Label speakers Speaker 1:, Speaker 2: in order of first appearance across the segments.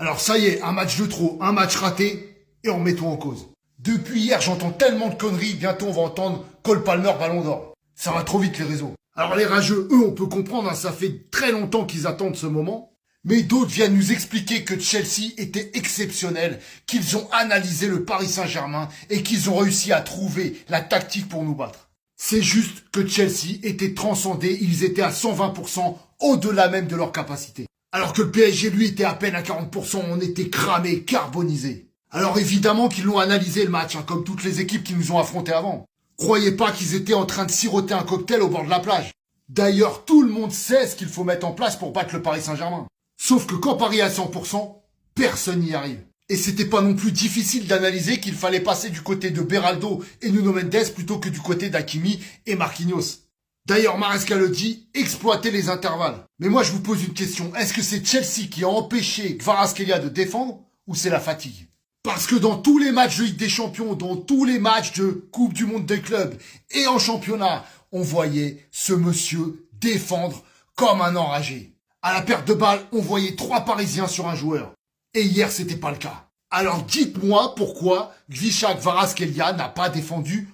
Speaker 1: Alors ça y est, un match de trop, un match raté, et on met tout en cause. Depuis hier, j'entends tellement de conneries, bientôt on va entendre Cole Palmer Ballon d'Or. Ça va trop vite les réseaux. Alors les rageux, eux, on peut comprendre, hein, ça fait très longtemps qu'ils attendent ce moment. Mais d'autres viennent nous expliquer que Chelsea était exceptionnel, qu'ils ont analysé le Paris Saint-Germain et qu'ils ont réussi à trouver la tactique pour nous battre. C'est juste que Chelsea était transcendé, ils étaient à 120% au-delà même de leur capacité. Alors que le PSG, lui, était à peine à 40%, on était cramé, carbonisé. Alors évidemment qu'ils l'ont analysé le match, hein, comme toutes les équipes qui nous ont affrontés avant. Croyez pas qu'ils étaient en train de siroter un cocktail au bord de la plage. D'ailleurs, tout le monde sait ce qu'il faut mettre en place pour battre le Paris Saint-Germain. Sauf que quand Paris est à 100%, personne n'y arrive. Et c'était pas non plus difficile d'analyser qu'il fallait passer du côté de Beraldo et Nuno Mendes plutôt que du côté d'Hakimi et Marquinhos. D'ailleurs, Maresca le dit, exploiter les intervalles. Mais moi je vous pose une question, est-ce que c'est Chelsea qui a empêché Kvaratskhelia de défendre ou c'est la fatigue? Parce que dans tous les matchs de Ligue des Champions, dans tous les matchs de Coupe du Monde des clubs et en championnat, on voyait ce monsieur défendre comme un enragé. À la perte de balle, on voyait 3 Parisiens sur un joueur. Et hier, c'était pas le cas. Alors dites-moi pourquoi Visca Kvaratskhelia n'a pas défendu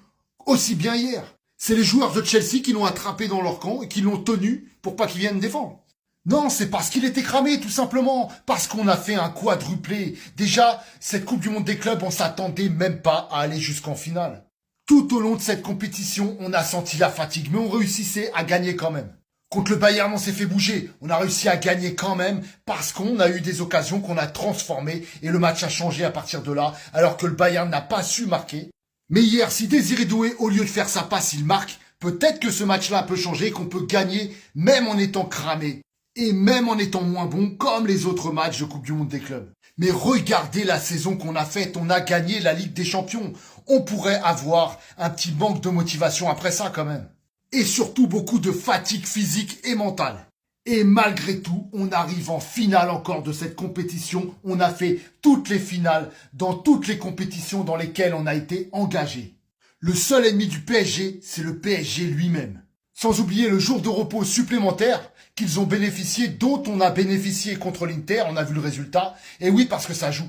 Speaker 1: aussi bien hier. C'est les joueurs de Chelsea qui l'ont attrapé dans leur camp et qui l'ont tenu pour pas qu'il vienne défendre. Non, c'est parce qu'il était cramé, tout simplement. Parce qu'on a fait un quadruplé. Déjà, cette Coupe du Monde des clubs, on s'attendait même pas à aller jusqu'en finale. Tout au long de cette compétition, on a senti la fatigue, mais on réussissait à gagner quand même. Contre le Bayern, on s'est fait bouger. On a réussi à gagner quand même parce qu'on a eu des occasions qu'on a transformées et le match a changé à partir de là, alors que le Bayern n'a pas su marquer. Mais hier, si Désiré Doué, au lieu de faire sa passe, il marque, peut-être que ce match-là peut changer et qu'on peut gagner même en étant cramé. Et même en étant moins bon, comme les autres matchs de Coupe du Monde des clubs. Mais regardez la saison qu'on a faite, on a gagné la Ligue des Champions. On pourrait avoir un petit manque de motivation après ça quand même. Et surtout beaucoup de fatigue physique et mentale. Et malgré tout, on arrive en finale encore de cette compétition. On a fait toutes les finales dans toutes les compétitions dans lesquelles on a été engagé. Le seul ennemi du PSG, c'est le PSG lui-même. Sans oublier le jour de repos supplémentaire qu'ils ont bénéficié, dont on a bénéficié contre l'Inter, on a vu le résultat. Et oui, parce que ça joue.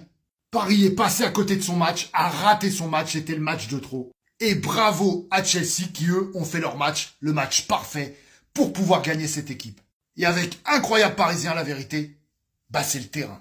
Speaker 1: Paris est passé à côté de son match, a raté son match, c'était le match de trop. Et bravo à Chelsea qui, eux, ont fait leur match, le match parfait, pour pouvoir gagner cette équipe. Et avec incroyable Parisien, la vérité, bah c'est le terrain.